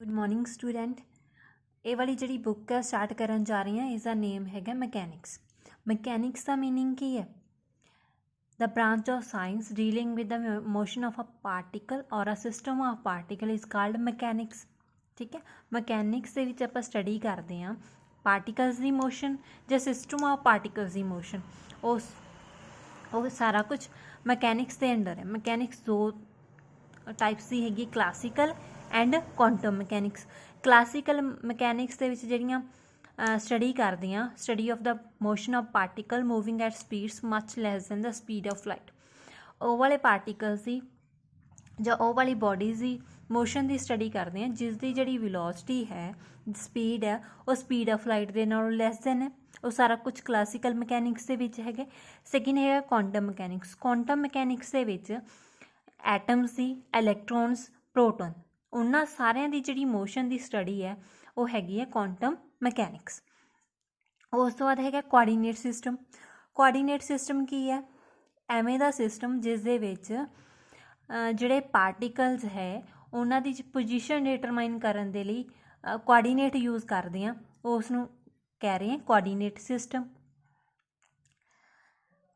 Good morning student. ये वाली जी book है स्टार्ट करन जा रही हैं। इसका नेम है मैकेनिक्स। मैकेनिक्स का मीनिंग की है? The branch of science dealing with the motion of a particle और a system of particle is called mechanics. ठीक है, मैकेनिक्स ਦੇ ਵਿੱਚ ਆਪਾਂ ਸਟੱਡੀ ਕਰਦੇ ਹਾਂ ਪਾਰਟੀਕਲਸ ਦੀ ਮੋਸ਼ਨ ਜਾਂ ਸਿਸਟਮ ਆਫ ਪਾਰਟੀਕਲਸ ਦੀ ਮੋਸ਼ਨ। ਉਹ ਸਾਰਾ ਕੁਝ ਮੈਕੈਨਿਕਸ ਦੇ ਅੰਡਰ ਹੈ। ਮੈਕੈਨਿਕਸ ਦੋ टाइप्स की हैगी, classical and quantum mechanics. Classical mechanics दे विच जिहड़ियां स्टडी करदी हां, study of the motion of particle moving at speeds much less than the speed of light. ਉਹ वाले पार्टिकल्स की ਜਾਂ ਉਹ वाली बॉडीज़ की मोशन की स्टडी करते हैं जिसकी जिहड़ी वेलोसिटी है, स्पीड है, वो स्पीड ऑफ लाइट के नालों लैस दैन है। वो सारा कुछ क्लासिकल मैकेनिक्स के विच है। सैकेंड है क्वांटम मैकेनिक्स। क्वांटम मैकेनिक्स के विच एटम्स की, इलैक्ट्रॉन्स, प्रोटॉन, उन्होंने सारिਆਂ ਦੀ ਜਿਹੜੀ मोशन की स्टडी है वो हैगी है क्वांटम मैकेनिक्स। उस तो बाद है कोआर्डीनेट सिस्टम। कोआर्डीनेट सिस्टम की है? एवें दा सिस्टम जिस दे विच ਜਿਹੜੇ पार्टिकल्स है उन्हां दी पोजीशन डिटरमाइन करन दे लई कोआर्डीनेट यूज़ करदे आ, उस नूं कह रहे हैं कोआर्डीनेट सिस्टम।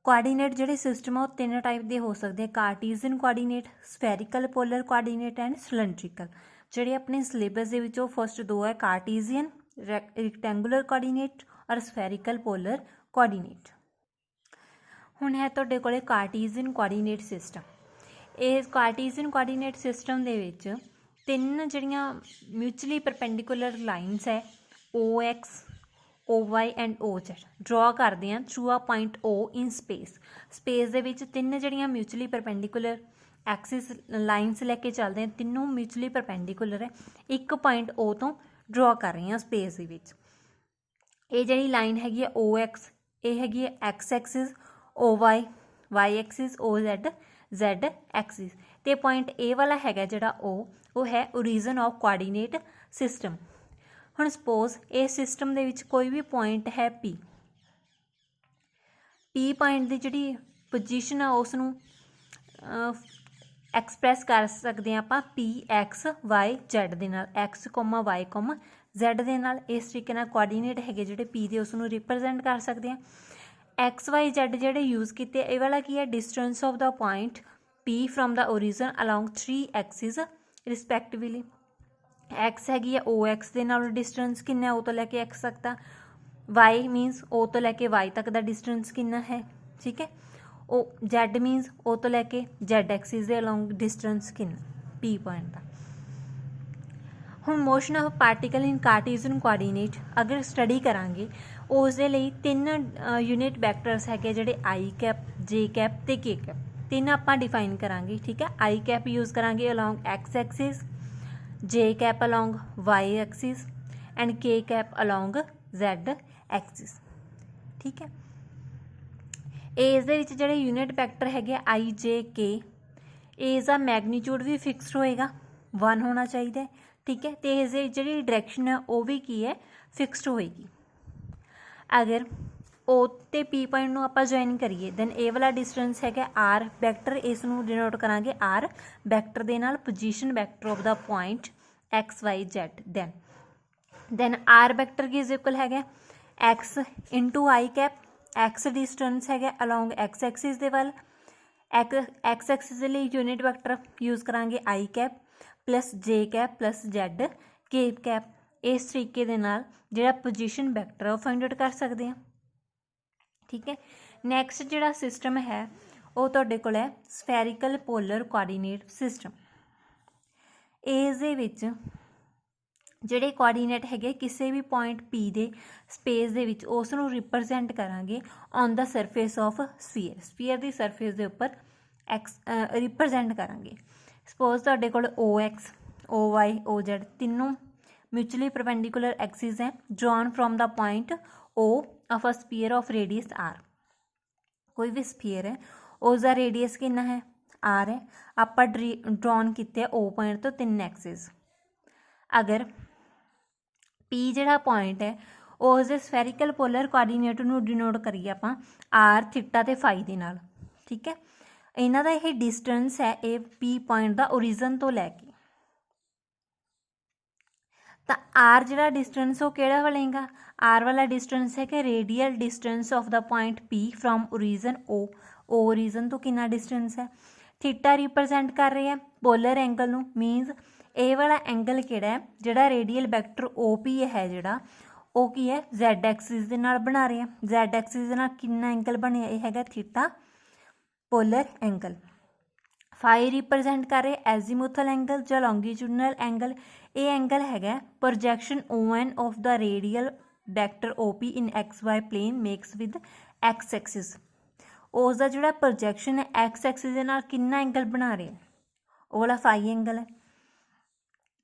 कोआर्डीनेट जिहड़े सिस्टम आ तीन टाइप के हो सकते हैं, Cartesian coordinate, spherical polar coordinate and cylindrical. जिहड़े अपने सिलेबस दे विचों फर्स्ट दो है कार्टीजियन रेक्टेंगुलर कोआर्डीनेट और स्फेरिकल पोलर कोआर्डीनेट। हुण है तुहाडे कोले कार्टीजन कोआर्डीनेट सिस्टम। इस कार्टीजन कोआर्डीनेट सिस्टम दे विच तीन जिहड़ियां म्यूचुअली परपेंडिकुलर लाइनस है OX, OY and OZ draw करते हैं through a point O in space. Space दे विच तीन जिहड़ियां म्यूचुअली परपेंडिकुलर एक्सिस लाइनस लैके चलते हैं, तीनों म्यूचुअली परपेंडिकुलर है, एक पॉइंट O तो ड्रॉ कर रही हैं स्पेस दे विच। ये जिहड़ी लाइन हैगी है OX, ये हैगी है X axis, OY Y axis, OZ Z axis, ते पॉइंट A वाला हैगा जिहड़ा वो है ओरिजिन ऑफ कोआर्डीनेट सिस्टम। हुण सपोज इस सिस्टम दे विच कोई भी पॉइंट है P पॉइंट की जिहड़ी पोजीशन है उसनूं एक्सप्रैस कर सकते हैं आपां PX Y Z दे नाल, X, Y, Z दे नाल। इस तरीके नाल कोआर्डीनेट हैगे जिहड़े P दे उसनूं रिप्रजेंट कर सकते हैं। X Y Z जिहड़े यूज़ कीते ये वाला की है distance of the point P from the origin along 3 axis respectively. X हैगी है OX दे नाल डिस्टेंस कितना है O तो लैके X तक दा, Y मीनस O तो लैके Y तक दा डिस्टेंस कितना है, ठीक है। ओ Z मीनस O तो लैके Z एक्सिस दे अलॉन्ग डिस्टेंस कितना P पॉइंट दा। हुण motion of particle in Cartesian coordinate अगर स्टडी करांगे उस दे लई तीन यूनिट वैक्टर्स है जिहड़े I कैप, J कैप ते K कैप, तीन आपां डिफाइन करांगे, ठीक है। I कैप यूज़ करांगे along X axis, J cap along Y axis and K cap along Z axis, ठीक है। इस दे विच जिहड़े यूनिट वैक्टर है I J K, इसका मैगनीट्यूड भी फिक्सड होएगा, 1 होना चाहिए, ठीक है। तो इस जिहड़ी डायरैक्शन है वो भी की है फिक्सड होएगी। अगर O ते P पॉइंट नूं आपां ज्वाइन करिए दैन ए वाला डिस्टेंस है R वैक्टर, इस नूं डिनोट करांगे R वैक्टर दे नाल position vector of the point X Y Z। Then R vector की इज इक्वल है X into I cap, X distance है अलॉन्ग X एक्सिस दे वाल, X एक्सिस के लिए यूनिट वैक्टर यूज़ करांगे I cap plus J cap plus Z K cap. इस तरीके दे नाल जिहड़ा पोजीशन वैक्टर है वो फाइंड आउट कर सकते हैं, ठीक है। नैक्सट जिहड़ा सिस्टम है वो तुहाडे कोल है स्फेरिकल पोलर कोआर्डीनेट सिस्टम। इस दे विच जिहड़े कोआर्डीनेट है किसी भी पॉइंट P दे स्पेस दे विच उस नूं रिप्रजेंट करांगे on the surface of sphere, sphere दी सरफेस दे उपर एक्स रिप्रजेंट करांगे। सपोज तुहाडे कोल OX, OY, OZ तीनों म्यूचुअली परपेंडिकुलर एक्सिस हैं drawn from the point O of a sphere of radius R। कोई भी स्फीयर है उसका रेडियस कितना है R है, आपां ड्रॉन किते O पॉइंट तो 3 एक्सिस। अगर P जिहड़ा पॉइंट है उस स्फेरिकल पोलर कोआर्डीनेट नूं डिनोट करिए आपां R थीटा ते फाई दे नाल, ठीक है। इन्हां दा यह डिस्टेंस है ये P पॉइंट का ओरिजिन तो लैके आर जिहड़ा डिस्टेंस वो किहड़ा बनेगा, आर वाला डिस्टेंस है कि radial distance of the point P from origin O origin तो कितना डिस्टेंस है। थीटा रिप्रजेंट कर रहे हैं पोलर एंगल नूं, मीनस ए वाला एंगल किहड़ा है जिहड़ा रेडियल वैक्टर ओ पी है जिहड़ा ਉਹ ਕੀ ਹੈ ਜ਼ੈਡ ਐਕਸਿਸ ਦੇ ਨਾਲ ਬਣਾ ਰਹੇ ਆ। ਜ਼ੈਡ ਐਕਸਿਸ ਦੇ ਨਾਲ ਕਿੰਨਾ ਐਂਗਲ ਬਣਿਆ, ਇਹ ਹੈਗਾ theta polar angle. Phi represent ਕਰ ਰਹੇ ਐਜ਼ੀਮੂਥਲ ਐਂਗਲ ਜਾਂ ਲੌਂਗੀਟਿਊਡਨਲ ਐਂਗਲ। ਇਹ ਐਂਗਲ ਹੈਗਾ projection ON of the radial vector OP in XY plane makes with x axis. ਉਸ ਦਾ ਜਿਹੜਾ ਪ੍ਰੋਜੈਕਸ਼ਨ ਹੈ ਐਕਸ ਐਕਸਿਸ ਦੇ ਨਾਲ ਕਿੰਨਾ ਐਂਗਲ ਬਣਾ ਰਹੇ, ਉਹ ਵਾਲਾ ਫਾਈ ਐਂਗਲ ਹੈ।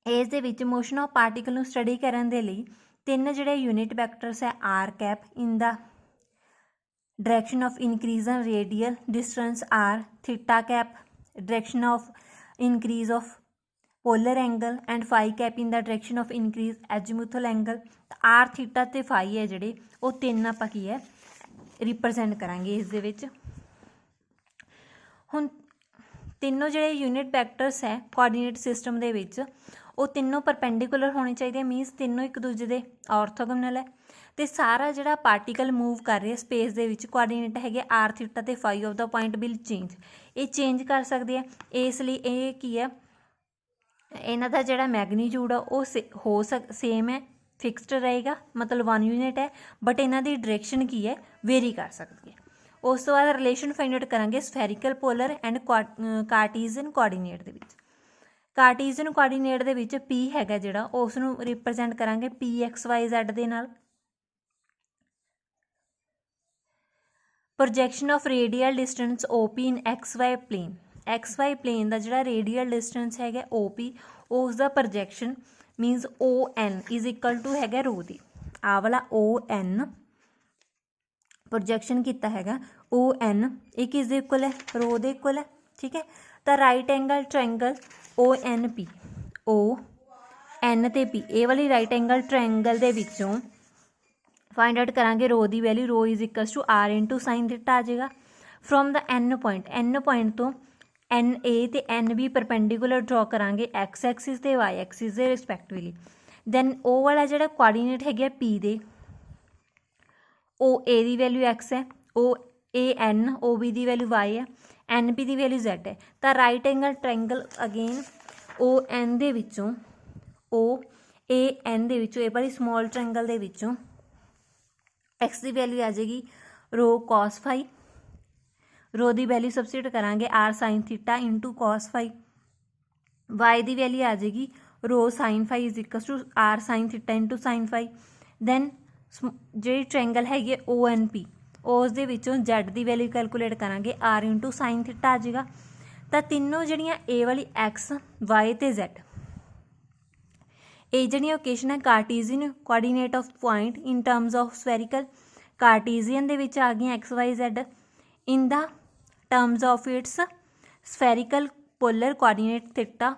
ਇਸ ਦੇ ਵਿੱਚ ਮੋਸ਼ਨ ਆਫ ਪਾਰਟੀਕਲ ਨੂੰ ਸਟੱਡੀ ਕਰਨ ਦੇ ਲਈ ਤਿੰਨ ਜਿਹੜੇ ਯੂਨਿਟ ਵੈਕਟਰਸ ਹੈ r cap in the direction of increase in radial distance r, theta cap direction of increase of polar angle and phi cap in the direction of increase azimuthal angle. R theta ते phi है जिहड़े वो तीन आपां की है represent करांगे इस दे विच। हुण तीनों जिहड़े यूनिट वैक्टर्स है कोआर्डीनेट सिस्टम दे विच वो तीनों परपेंडिकुलर होने चाहिए, मीनस तीनों एक दूजे दे ऑर्थोगोनल है। तो सारा जिहड़ा पार्टिकल मूव कर रहा स्पेस दे विच कोआर्डीनेट है आर थीटा ते phi of the point will change, ये चेंज कर सकते हैं। इसलिए ये की है इन्हां दा जिहड़ा मैगनीट्यूड है वो सेम है, फिक्सड रहेगा, मतलब 1 यूनिट है, बट इन्हां दी डायरेक्शन की है वेरी कर सकती है। उस तो बाद रिलेशन फाइंड आउट करांगे spherical polar and Cartesian coordinate दे विच। कार्टीजन कोआर्डीनेट दे विच पी हैगा जिहड़ा उस नूं रिप्रजेंट करांगे PXYZ दे नाल। Projection of radial distance OP in XY plane, XY plane का जिहड़ा रेडियल डिस्टेंस है OP उसका projection means ON is equal to है रो दी। आ वाला ON प्रोजेक्शन किया है ON एक इज इक्वल है रो दे इक्वल है, ठीक है। तो right angle triangle ONP ON ते P ए वाली राइट एंगल ट्रायंगल दे विचों फाइंड आउट करांगे रो दी value, rho is equals to R into sine theta आ जाएगा। फ्रॉम द N पॉइंट तो NA ते NB परपेंडिकुलर ड्रॉ करांगे एक्स एक्सिस ते वाई एक्सिस दे रिस्पैक्टिवली। दैन ओ वाला जिहड़ा कोआर्डीनेट है P दे OA दी वैल्यू X है, OAN OB दी वैल्यू Y है, NP दी वैल्यू Z है। तो right angle triangle again ON दे विचों OAN दे विचों ये वाली स्मॉल ट्रायंगल दे विचों X की वैल्यू आ जाएगी रो कॉस फाई, रो की वैल्यू सबस्टिट्यूट करांगे R sine theta into cos phi, y की वैल्यू आ जाएगी rho sine phi is equal to R sine theta into sine phi. Then जी ट्रायंगल है ONP उस दे विचों Z की वैल्यू कैलकुलेट करांगे R इंटू साइन थीटा आ जाएगा। तो तीनों जड़ियाँ ए वाली X Y ते Z ये जी ओकेशन है Cartesian coordinate of point in terms of spherical. Cartesian दे विच आ गई XYZ in the terms of its spherical polar coordinate theta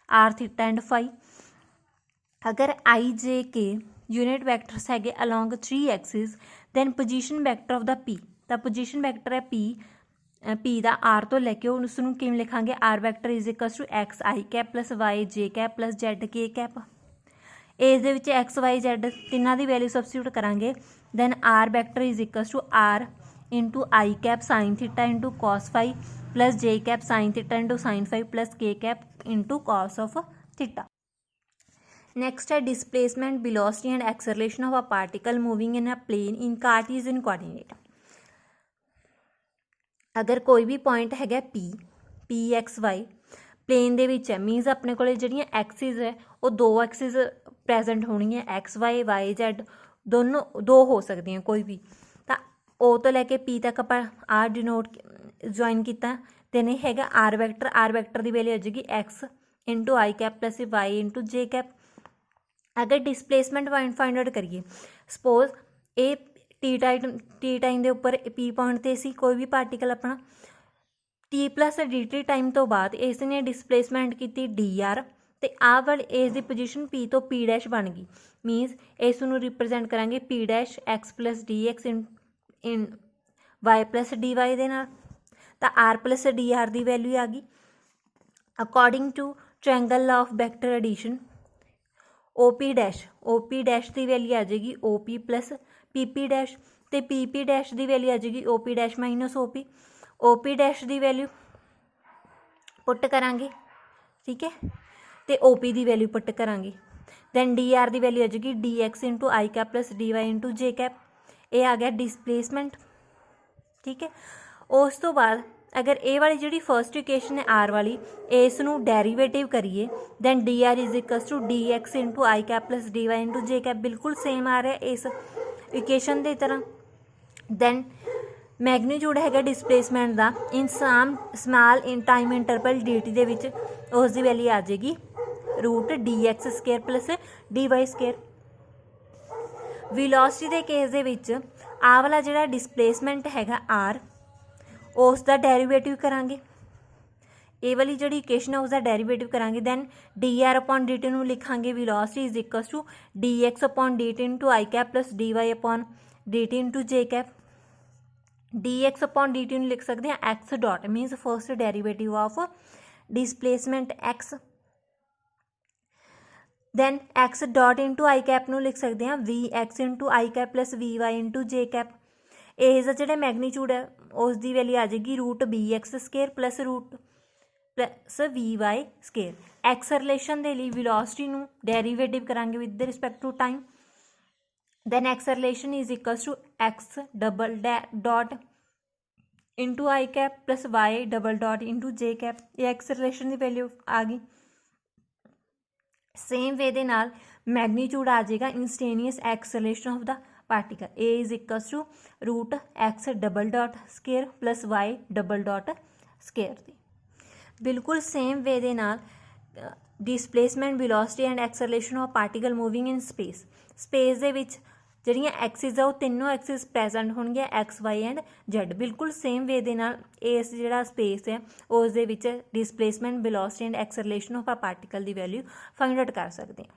R theta and phi. अगर IJK यूनिट वैक्टर्स है along 3 axis then position vector of the P, तो position vector है P का R तो लैके उसनूं किवें लिखांगे R vector is equals to XI cap plus YJ cap plus ZK cap. इस दे विच XYZ तिन्हां दी वैल्यू सबस्टिट्यूट करांगे then R vector is equals to R into I cap sine theta into cos phi plus J cap sine theta into sine phi plus K cap into cos of theta. Next है displacement velocity and acceleration of a particle moving in a plane in Cartesian coordinate. अगर कोई भी point है PXY plane दे विच है, मीनस अपने को जिहड़ियां axis है वो 2 एक्सिस प्रेजेंट होनी है XY YZ दोनों 2 हो सकती हैं कोई भी। तो O तो लैके P तक आप R डिनोट ज्वाइन किया देन है R वैक्टर की वैल्यू आ जाएगी X into I cap plus Y into J cap. अगर डिस्प्लेसमेंट फाइंड आउट करिए सपोज ए टी टाइम के उपर P पॉइंट ते सी कोई भी पार्टिकल अपना T प्लस dt टाइम तो बाद इसने डिस्प्लेसमेंट की DR तो आ वाली इस दी पोजीशन P तो P डैश बन गई, मीनस इस नूं रिप्रजेंट करांगे P dash X plus DX in Y plus DY दे नाल। तो R प्लस DR की वैल्यू आ गई according to triangle law of vector addition. OP dash की वैल्यू आ जाएगी OP प्लस PP डैश, तो PP डैश की वैल्यू आ जाएगी OP dash minus OP। OP dash की वैल्यू पुट करांगे, ठीक है, तो OP की वैल्यू पुट करांगे। दैन DR की वैल्यू आ जाएगी DX इंटू आई कैप प्लस DY इंटू जे कैप, ये आ गया डिसप्लेसमेंट, ठीक है। उस तो बाद अगर ये वाली जी फर्स्ट इक्वेशन है R वाली, इसनों डेरीवेटिव करिए, then DR is equals to DX into I cap plus DY into J cap, बिल्कुल सेम आ रहा है इस इक्वेशन की तरह। दैन मैगनीट्यूड है डिसप्लेसमेंट का in small in time interval dt ਦੇ ਵਿੱਚ ਉਸ ਦੀ ਵੈल्यू आ जाएगी √dx square plus dy square. Velocity के केस ਦੇ ਵਿੱਚ ਆ ਵਾਲਾ ਜਿਹੜਾ डिसप्लेसमेंट हैगा r, उसका डेरीवेटिव करांगे, ये वाली जी इक्वेशन है उसका डेरीवेटिव करांगे। दैन dr अपॉन dt ਨੂੰ लिखांगे velocity is equals to dx upon dt into I cap plus dy upon dt into J cap. dx upon dt ਨੂੰ लिख सकते हैं x dot means first derivative of displacement x। Then x dot into I cap ਨੂੰ लिख सकते हैं vx into आई cap plus vy into जे cap. इसका जो मैगनीट्यूड है उसकी वैल्यू आ जाएगी √bx square plus √vy square. Acceleration के लिए वेलोसिटी ਨੂੰ डेरीवेटिव करांगे with respect to time. Then acceleration is equals to x double dot into I cap plus y double dot into J cap, ये acceleration की value आ गई। Same way दे नाल मैगनीट्यूड आ जाएगा instantaneous acceleration of the particle, a is equals to √x double dot square plus y double dot square दी। बिल्कुल सेम वे दे नाल displacement velocity and acceleration of particle moving in space दे विच ਜਿਹੜੀਆਂ एक्सिस ਆ ਉਹ ਤਿੰਨੋਂ एक्सिस ਪ੍ਰੈਜ਼ੈਂਟ ਹੋਣਗੀਆਂ x y एंड z। बिल्कुल सेम वे ਦੇ ਨਾਲ ਇਸ ਜਿਹੜਾ स्पेस है ਉਸ ਦੇ ਵਿੱਚ displacement velocity and acceleration of a particle की वैल्यू फाइंड आउट कर सकते हैं।